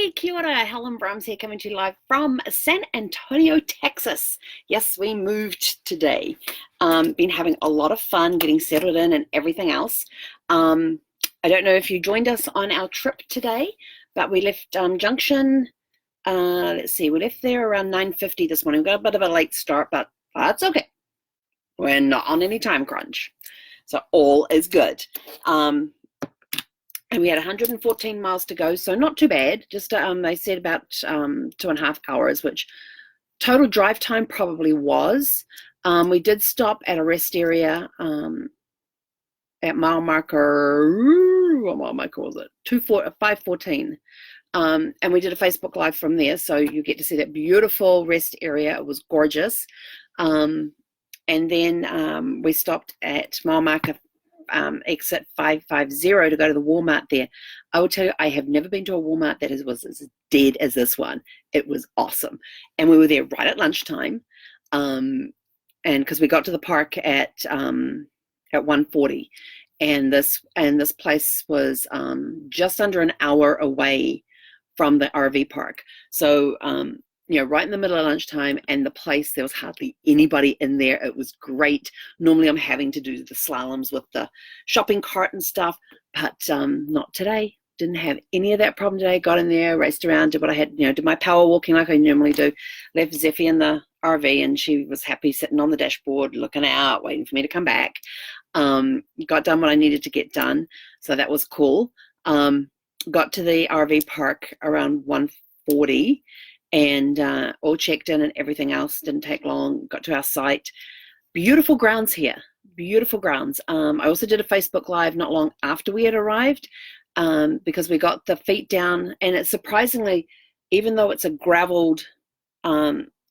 Hey, kia ora, Helen Brahms here coming to you live from San Antonio, Texas. Yes, we moved today. Been having a lot of fun getting settled in and everything else. I don't know if you joined us on our trip today, but we left Junction, let's see, we left there around 9:50 this morning. We got a bit of a late start, but that's okay. We're not on any time crunch, so all is good. And we had 114 miles to go, so not too bad. Just they said about 2.5 hours, which total drive time probably was. We did stop at a rest area at mile marker, what mile marker was it? 5:14. And we did a Facebook Live from there, so you get to see that beautiful rest area. It was gorgeous. And then we stopped at mile marker exit 550 to go to the Walmart there. I will tell you, I have never been to a Walmart that was as dead as this one. It was awesome. And we were there right at lunchtime. And because we got to the park at 1:40, and this place was just under an hour away from the RV park. So right in the middle of lunchtime, and the place, there was hardly anybody in there. It was great. Normally I'm having to do the slaloms with the shopping cart and stuff, but not today. Didn't have any of that problem today. Got in there, raced around, did what I had, did my power walking like I normally do. Left Zephy in the RV, and she was happy sitting on the dashboard, looking out, waiting for me to come back. Got done what I needed to get done, so that was cool. Got to the RV park around 1:40, and all checked in and everything else. Didn't take long. Got to our site. Beautiful grounds here. Beautiful grounds. I also did a Facebook Live not long after we had arrived, because we got the feet down, and it's surprisingly, even though it's a graveled,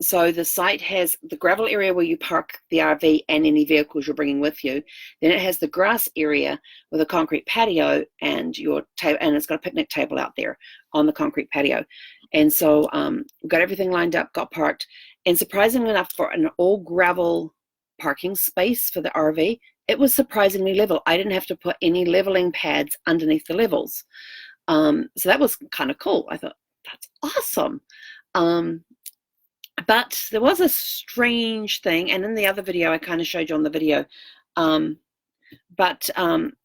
so the site has the gravel area where you park the RV and any vehicles you're bringing with you. Then it has the grass area with a concrete patio and your table, and it's got a picnic table out there on the concrete patio. And so we got everything lined up, got parked, and surprisingly enough, for an all gravel parking space for the RV, it was surprisingly level. I didn't have to put any leveling pads underneath the levels. So that was kind of cool. I thought, that's awesome. But there was a strange thing, and in the other video, I kind of showed you on the video, but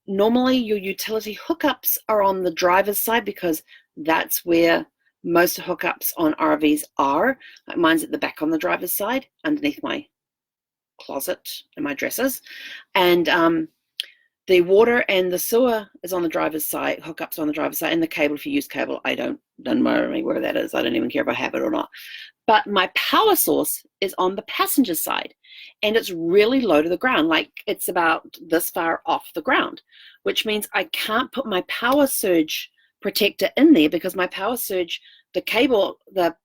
normally your utility hookups are on the driver's side, because that's where most hookups on RVs are. Like mine's at the back on the driver's side, underneath my closet and my dressers. And the water and the sewer is on the driver's side, hookups on the driver's side, and the cable, if you use cable, doesn't matter to me where that is. I don't even care if I have it or not. But my power source is on the passenger side, and it's really low to the ground. Like it's about this far off the ground, which means I can't put my power surge protector in there, because my power surge, the cable, the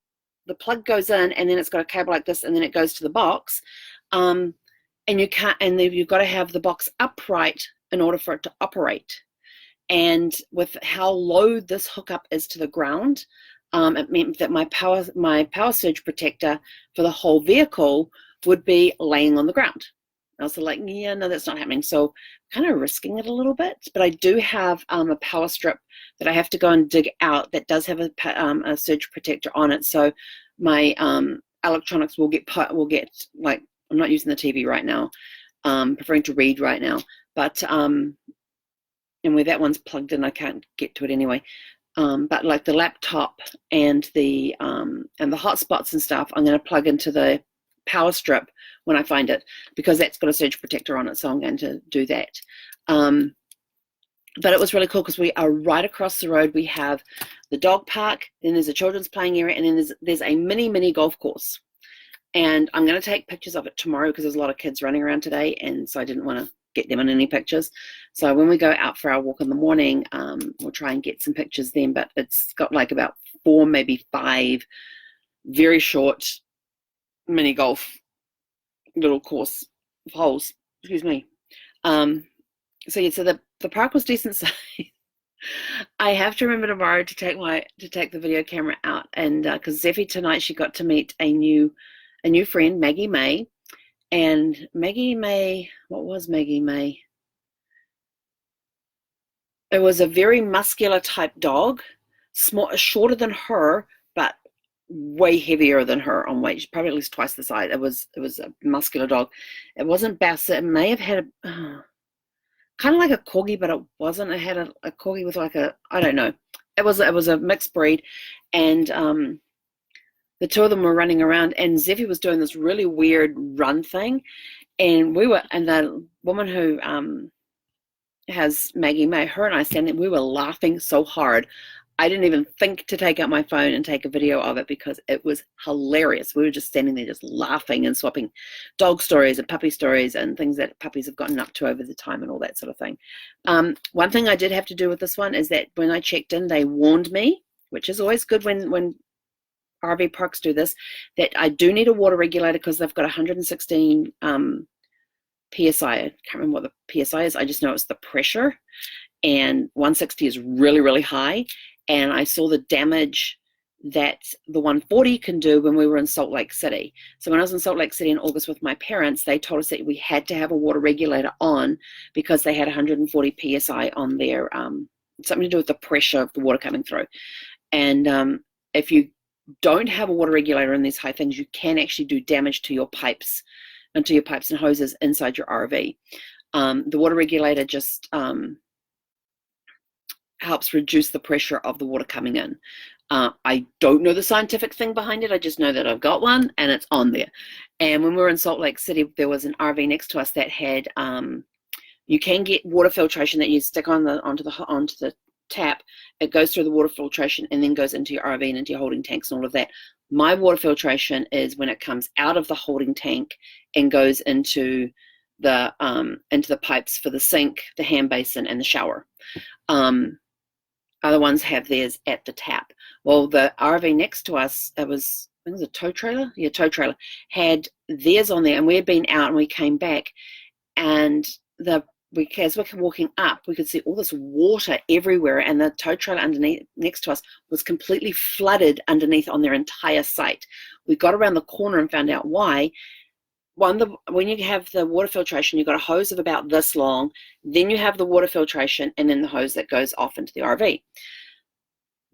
plug goes in, and then it's got a cable like this, and then it goes to the box. And you can't, and then you've got to have the box upright in order for it to operate. And with how low this hookup is to the ground, it meant that my power surge protector for the whole vehicle would be laying on the ground. I was like, yeah, no, that's not happening. So kind of risking it a little bit, but I do have a power strip that I have to go and dig out that does have a surge protector on it. So my electronics will get like, I'm not using the TV right now, preferring to read right now, but and where that one's plugged in, I can't get to it anyway. But like the laptop and the hotspots and stuff, I'm going to plug into the power strip when I find it, because that's got a surge protector on it. So I'm going to do that. But it was really cool, because we are right across the road. We have the dog park, then there's a children's playing area, and then there's a mini golf course. And I'm going to take pictures of it tomorrow, because there's a lot of kids running around today, and so I didn't want to get them in any pictures. So when we go out for our walk in the morning, we'll try and get some pictures then. But it's got like about 4, maybe 5 very short mini golf little course holes. Excuse me. So yeah, so the park was decent size. I have to remember tomorrow to take the video camera out, and because Zephy tonight, she got to meet a new friend, Maggie May. And Maggie May, what was Maggie May? It was a very muscular type dog. shorter than her, but way heavier than her on weight. She's probably at least twice the size. It was a muscular dog. It wasn't Basset. It may have had a kind of like a corgi, but it wasn't. It had a corgi with like I don't know. It was a mixed breed, and the two of them were running around, and Zephy was doing this really weird run thing, and the woman who has Maggie May, her and I standing, we were laughing so hard. I didn't even think to take out my phone and take a video of it because it was hilarious. We were just standing there just laughing and swapping dog stories and puppy stories and things that puppies have gotten up to over the time and all that sort of thing. One thing I did have to do with this one is that when I checked in, they warned me, which is always good when RV parks do this, that I do need a water regulator because they've got 116 PSI. I can't remember what the PSI is. I just know it's the pressure, and 160 is really, really high. And I saw the damage that the 140 can do when we were in Salt Lake City. So when I was in Salt Lake City in August with my parents, they told us that we had to have a water regulator on because they had 140 PSI on their, something to do with the pressure of the water coming through. And if you don't have a water regulator in these high things, you can actually do damage to your pipes and hoses inside your RV. The water regulator just helps reduce the pressure of the water coming in. I don't know the scientific thing behind it. I just know that I've got one and it's on there. And when we were in Salt Lake City, there was an RV next to us that had, you can get water filtration that you stick onto the tap. It goes through the water filtration and then goes into your RV and into your holding tanks and all of that. My water filtration is when it comes out of the holding tank and goes into the pipes for the sink, the hand basin, and the shower. Other ones have theirs at the tap. Well, the RV next to us, I think it was a tow trailer. Yeah, tow trailer had theirs on there, and we had been out and we came back, and as we were walking up, we could see all this water everywhere, and the tow trailer underneath next to us was completely flooded underneath on their entire site. We got around the corner and found out why. When you have the water filtration, you've got a hose of about this long, then you have the water filtration, and then the hose that goes off into the RV.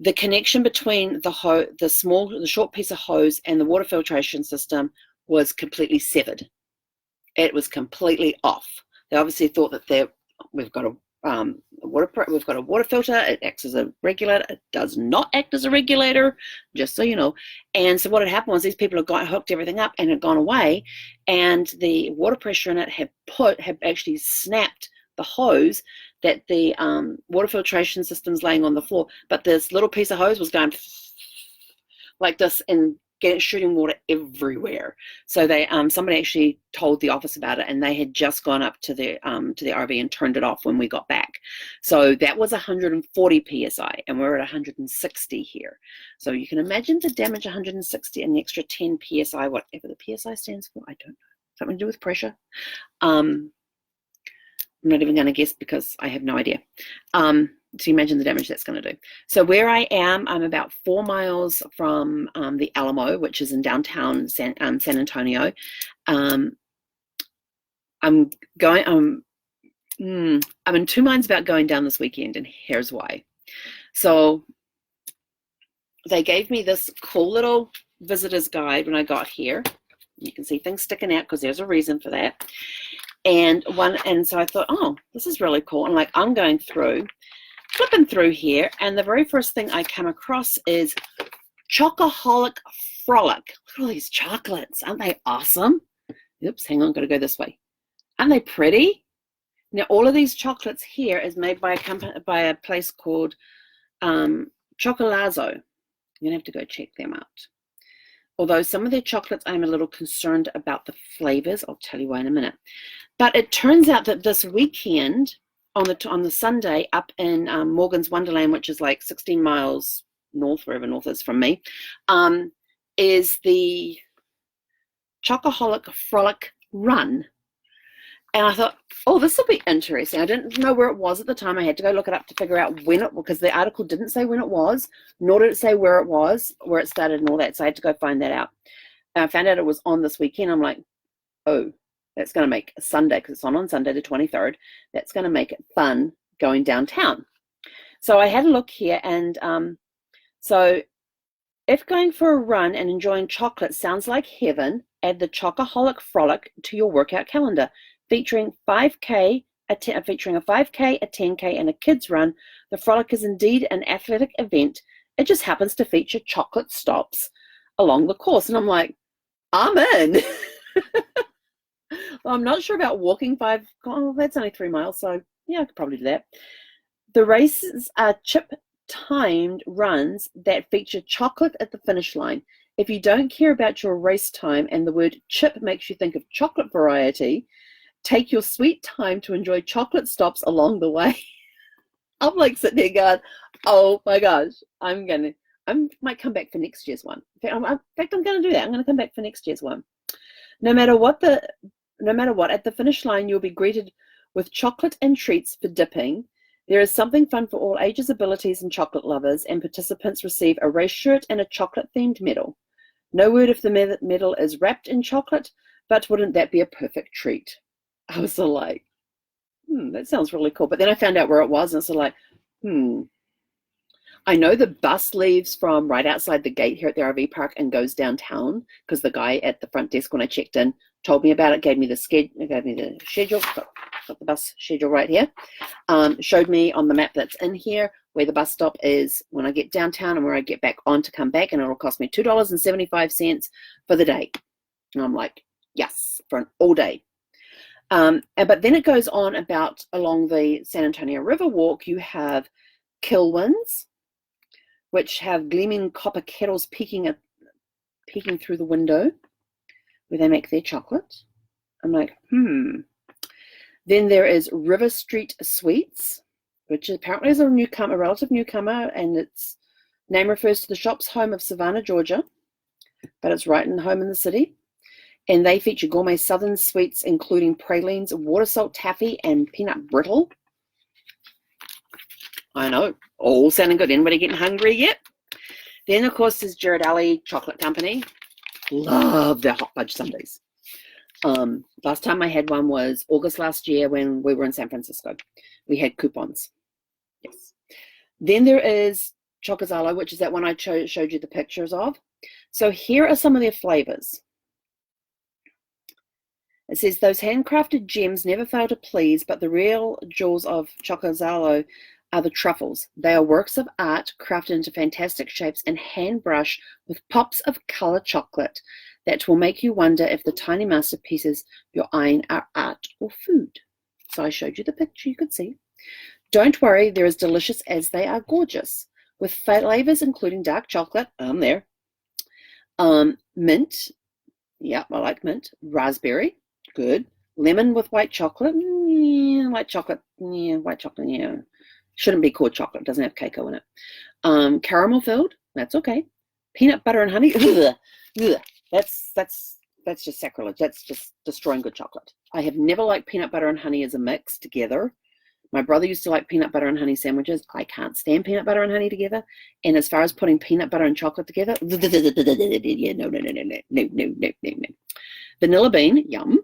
The connection between the short piece of hose and the water filtration system was completely severed. It was completely off. They obviously thought that we've got a water filter. It acts as a regulator. It does not act as a regulator, just so you know. And so what had happened was these people had hooked everything up and had gone away, and the water pressure in it had actually snapped the hose that the water filtration system's laying on the floor. But this little piece of hose was going like this and shooting water everywhere. So somebody actually told the office about it, and they had just gone up to the RV and turned it off when we got back. So that was 140 psi, and we're at 160 here. So you can imagine the damage. 160 and the extra 10 psi, whatever the psi stands for, I don't know. Something to do with pressure. I'm not even going to guess because I have no idea. So you imagine the damage that's going to do. So where I am, I'm about 4 miles from the Alamo, which is in downtown San Antonio. I'm in 2 minds about going down this weekend, and here's why. So they gave me this cool little visitor's guide when I got here. You can see things sticking out because there's a reason for that. And so I thought, oh, this is really cool. And I'm going through, flipping through here, and the very first thing I come across is Chocoholic Frolic. Look at all these chocolates. Aren't they awesome? Oops, hang on, got to go this way. Aren't they pretty? Now, all of these chocolates here is made by a place called Chocolazzo. You're going to have to go check them out. Although some of their chocolates I'm a little concerned about the flavors. I'll tell you why in a minute. But it turns out that this weekend, on the Sunday, up in Morgan's Wonderland, which is like 16 miles north, wherever north is from me, is the Chocoholic Frolic Run. And I thought, oh, this will be interesting. I didn't know where it was at the time. I had to go look it up to figure out when because the article didn't say when it was, nor did it say where it was, where it started and all that. So I had to go find that out. And I found out it was on this weekend. I'm like, oh, that's going to make Sunday, because it's on Sunday the 23rd. That's going to make it fun going downtown. So I had a look here, and So if going for a run and enjoying chocolate sounds like heaven, add the Chocoholic Frolic to your workout calendar, featuring 5K, featuring a 5K, a 10K, and a kids run. The Frolic is indeed an athletic event. It just happens to feature chocolate stops along the course. And I'm like, I'm in. Well, I'm not sure about walking 5. Oh, that's only 3 miles, so yeah, I could probably do that. The races are chip-timed runs that feature chocolate at the finish line. If you don't care about your race time and the word chip makes you think of chocolate variety, take your sweet time to enjoy chocolate stops along the way. I'm like sitting there going, oh my gosh, I might come back for next year's one. In fact, I'm going to do that. I'm going to come back for next year's one. No matter what, at the finish line, you'll be greeted with chocolate and treats for dipping. There is something fun for all ages, abilities, and chocolate lovers, and participants receive a race shirt and a chocolate-themed medal. No word if the medal is wrapped in chocolate, but wouldn't that be a perfect treat? I was sort of like, that sounds really cool. But then I found out where it was, and it's sort of like, I know the bus leaves from right outside the gate here at the RV park and goes downtown, because the guy at the front desk when I checked in told me about it, gave me the schedule, got the bus schedule right here, showed me on the map that's in here where the bus stop is when I get downtown and where I get back on to come back, and it'll cost me $2.75 for the day. And I'm like, yes, for an all day. But then it goes on about along the San Antonio River walk, you have kilns, which have gleaming copper kettles peeking through the window where they make their chocolate. I'm like, Then there is River Street Sweets, which apparently is a relative newcomer, and its name refers to the shop's home of Savannah, Georgia, but it's right in home in the city. And they feature gourmet southern sweets, including pralines, water salt taffy, and peanut brittle. I know, all sounding good. Anybody getting hungry yet? Then, of course, there's Ghirardelli Chocolate Company. Love their hot fudge sundaes. Last time I had one was August last year when we were in San Francisco. We had coupons. Yes. Then there is Chocoholic, which is that one I showed you the pictures of. So here are some of their flavors. It says, those handcrafted gems never fail to please, but the real jewels of Chocoholic are the truffles. They are works of art crafted into fantastic shapes and hand brushed with pops of color chocolate that will make you wonder if the tiny masterpieces you're eyeing are art or food. So I showed you the picture, you could see. Don't worry, they're as delicious as they are gorgeous, with flavors including dark chocolate, there, mint, yep, I like mint, raspberry, good, lemon with white chocolate, white chocolate, yeah. Shouldn't be called chocolate, doesn't have cacao in it. Caramel filled, that's okay. Peanut butter and honey, that's just sacrilege. That's just destroying good chocolate. I have never liked peanut butter and honey as a mix together. My brother used to like peanut butter and honey sandwiches. I can't stand peanut butter and honey together. And as far as putting peanut butter and chocolate together, no. Vanilla bean, yum.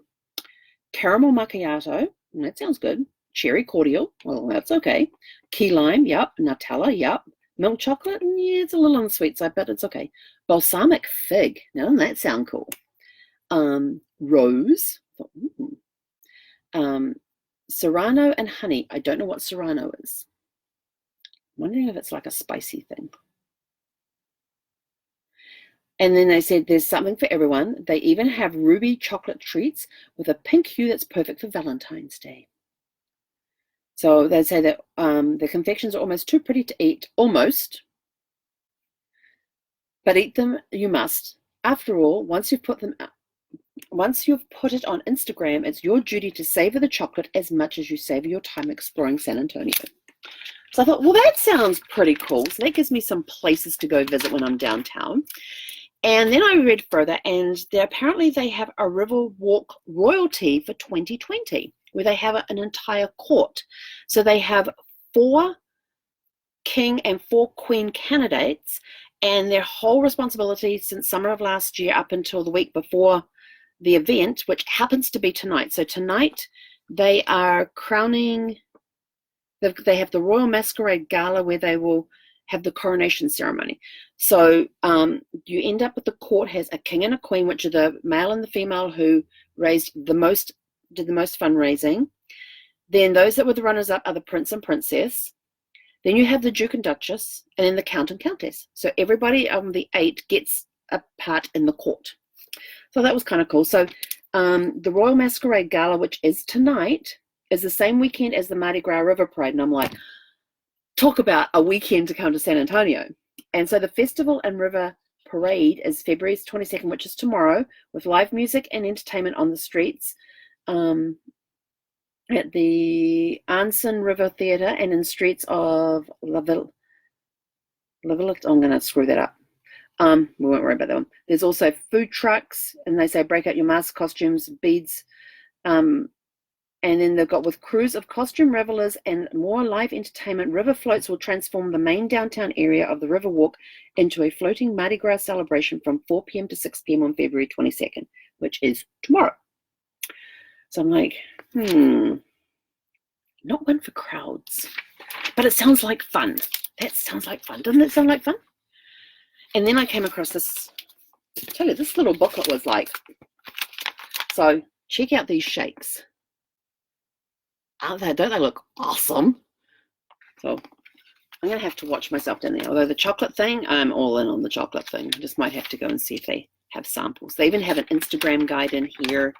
Caramel macchiato, that sounds good. Cherry cordial, well, that's okay. Key lime, yep. Nutella, yep. Milk chocolate, yeah, it's a little on the sweet side, but it's okay. Balsamic fig, now doesn't that sound cool? Rose, serrano and honey. I don't know what serrano is. I'm wondering if it's like a spicy thing. And then they said there's something for everyone. They even have ruby chocolate treats with a pink hue that's perfect for Valentine's Day. So they say that the confections are almost too pretty to eat, almost, but eat them you must. After all, once you've put it on Instagram, it's your duty to savor the chocolate as much as you savor your time exploring San Antonio. So I thought, well, that sounds pretty cool. So that gives me some places to go visit when I'm downtown. And then I read further, and apparently they have a Riverwalk royalty for 2020, where they have an entire court. So they have 4 king and 4 queen candidates, and their whole responsibility since summer of last year up until the week before the event, which happens to be tonight. So tonight they are crowning, they have the Royal Masquerade Gala where they will have the coronation ceremony. So you end up with the court has a king and a queen, which are the male and the female who did the most fundraising. Then those that were the runners-up are the prince and princess. Then you have the duke and duchess, and then the count and countess. So everybody of the 8 gets a part in the court. So that was kind of cool. So the Royal Masquerade Gala, which is tonight, is the same weekend as the Mardi Gras River Parade. And I'm like, talk about a weekend to come to San Antonio. And so the Festival and River Parade is February 22nd, which is tomorrow, with live music and entertainment on the streets at the Anson River Theatre and in streets of Laville. I'm going to screw that up. We won't worry about that one. There's also food trucks, and they say break out your masks, costumes, beads. And then they've got with crews of costume revelers and more live entertainment, river floats will transform the main downtown area of the River Walk into a floating Mardi Gras celebration from 4 p.m. to 6 p.m. on February 22nd, which is tomorrow. So I'm like, not one for crowds, but it sounds like fun. That sounds like fun. Doesn't it sound like fun? And then I came across this, I tell you, this little booklet was like, so check out these shakes. Don't they look awesome? So I'm going to have to watch myself down there. Although the chocolate thing, I'm all in on the chocolate thing. I just might have to go and see if they have samples. They even have an Instagram guide in here.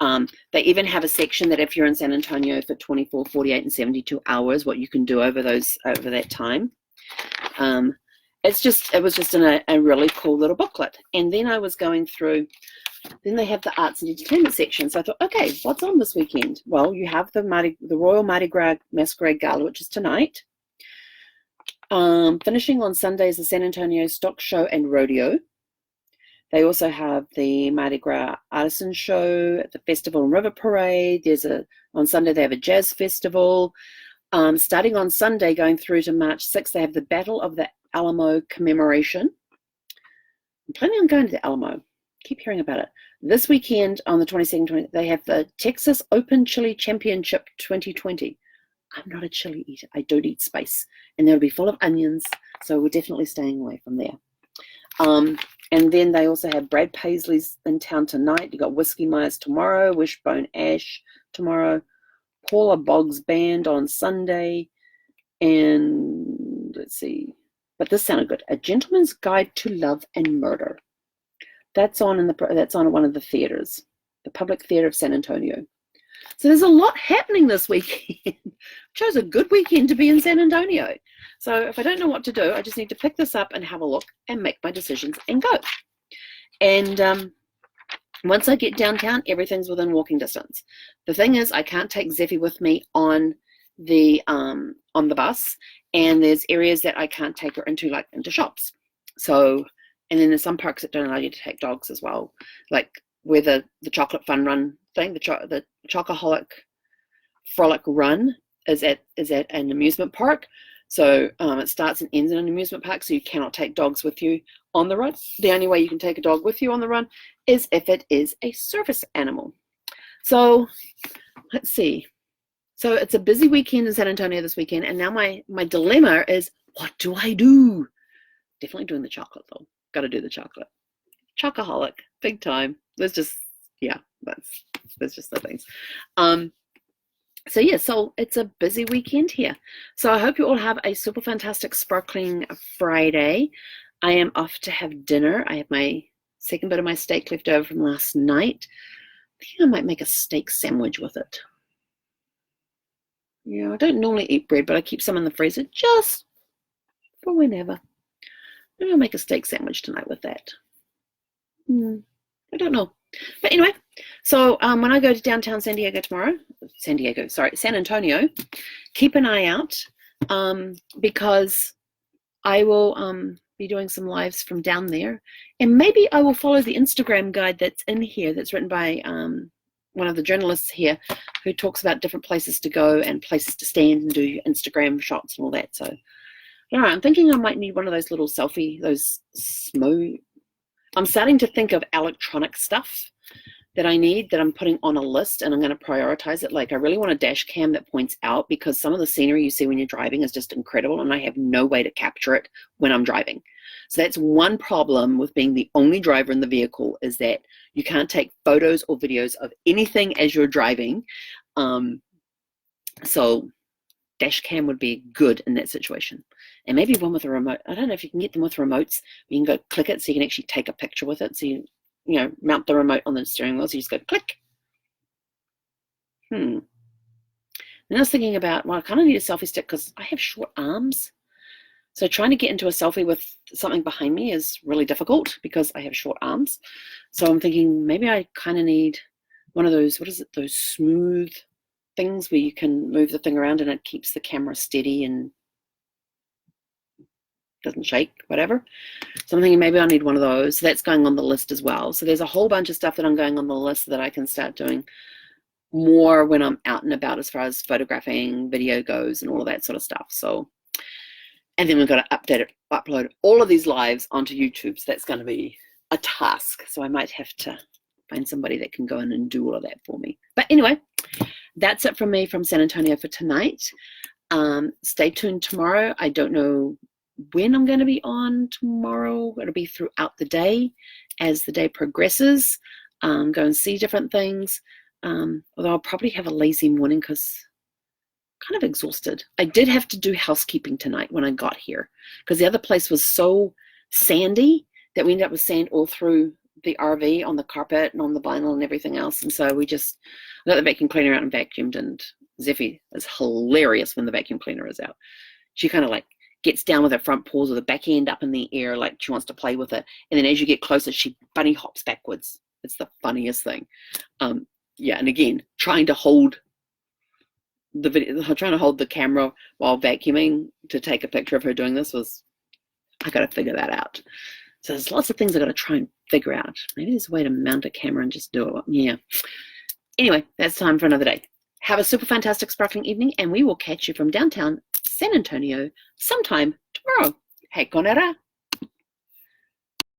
They even have a section that if you're in San Antonio for 24, 48, and 72 hours, what you can do over that time. It was just in a really cool little booklet. And then I was going through, then they have the arts and entertainment section. So I thought, okay, what's on this weekend? Well, you have the Royal Mardi Gras Masquerade Gala, which is tonight. Finishing on Sunday is the San Antonio Stock Show and Rodeo. They also have the Mardi Gras Artisan Show, the Festival and River Parade. On Sunday they have a jazz festival. Starting on Sunday, going through to March 6th, they have the Battle of the Alamo commemoration. I'm planning on going to the Alamo. Keep hearing about it. This weekend on the 22nd, they have the Texas Open Chili Championship 2020. I'm not a chili eater. I don't eat spice. And they'll be full of onions, so we're definitely staying away from there. And then they also have Brad Paisley's in town tonight. You got Whiskey Myers tomorrow, Wishbone Ash tomorrow, Paula Boggs Band on Sunday, and let's see. But this sounded good. A Gentleman's Guide to Love and Murder. That's on at one of the theaters, the Public Theater of San Antonio. So there's a lot happening this weekend. Chose a good weekend to be in San Antonio. So if I don't know what to do, I just need to pick this up and have a look and make my decisions and go. And once I get downtown, everything's within walking distance. The thing is, I can't take Zephy with me on the bus, and there's areas that I can't take her into, like into shops. So, and then there's some parks that don't allow you to take dogs as well, like where the chocolate fun run thing, the Chocoholic Frolic Run is at an amusement park. So it starts and ends in an amusement park, so you cannot take dogs with you on the run. The only way you can take a dog with you on the run is if it is a service animal. So let's see. So it's a busy weekend in San Antonio this weekend, and now my dilemma is, what do I do? Definitely doing the chocolate though. Got to do the chocolate. Chocoholic, big time. That's just the things. So yeah, so it's a busy weekend here. So I hope you all have a super fantastic sparkling Friday. I am off to have dinner. I have my second bit of my steak left over from last night. I think I might make a steak sandwich with it. Yeah, I don't normally eat bread, but I keep some in the freezer just for whenever. Maybe I'll make a steak sandwich tonight with that. I don't know. But anyway, so when I go to downtown San Antonio, keep an eye out because I will be doing some lives from down there. And maybe I will follow the Instagram guide that's in here, that's written by one of the journalists here, who talks about different places to go and places to stand and do Instagram shots and all that. So, yeah, I'm thinking I might need one of those little selfie, I'm starting to think of electronic stuff that I need that I'm putting on a list, and I'm going to prioritize it. Like, I really want a dash cam that points out, because some of the scenery you see when you're driving is just incredible, and I have no way to capture it when I'm driving. So that's one problem with being the only driver in the vehicle, is that you can't take photos or videos of anything as you're driving. So dash cam would be good in that situation. And maybe one with a remote. I don't know if you can get them with remotes. You can go click it so you can actually take a picture with it. So you mount the remote on the steering wheel, so you just go click. Then I was thinking about, well, I kind of need a selfie stick because I have short arms. So trying to get into a selfie with something behind me is really difficult because I have short arms. So I'm thinking maybe I kind of need one of those, what is it, those smooth things where you can move the thing around and it keeps the camera steady and doesn't shake, whatever. So I'm thinking maybe I need one of those. So that's going on the list as well. So there's a whole bunch of stuff that I'm going on the list that I can start doing more when I'm out and about as far as photographing, video goes, and all of that sort of stuff. So, and then we've got to upload all of these lives onto YouTube. So that's going to be a task. So I might have to find somebody that can go in and do all of that for me. But anyway, that's it from me from San Antonio for tonight. Stay tuned tomorrow. I don't know when I'm going to be on tomorrow. It'll be throughout the day as the day progresses. Go and see different things. Although I'll probably have a lazy morning because I'm kind of exhausted. I did have to do housekeeping tonight when I got here because the other place was so sandy that we ended up with sand all through the RV, on the carpet and on the vinyl and everything else. And so we just got the vacuum cleaner out and vacuumed, and Zephy is hilarious when the vacuum cleaner is out. She kind of like gets down with her front paws with the back end up in the air like she wants to play with it. And then as you get closer, she bunny hops backwards. It's the funniest thing. Yeah, and again, trying to hold the camera while vacuuming to take a picture of her doing this I got to figure that out. So there's lots of things I got to try and figure out. Maybe there's a way to mount a camera and just do it. Yeah. Anyway, that's time for another day. Have a super fantastic sparkling evening, and we will catch you from downtown San Antonio sometime tomorrow. Hey, Conera.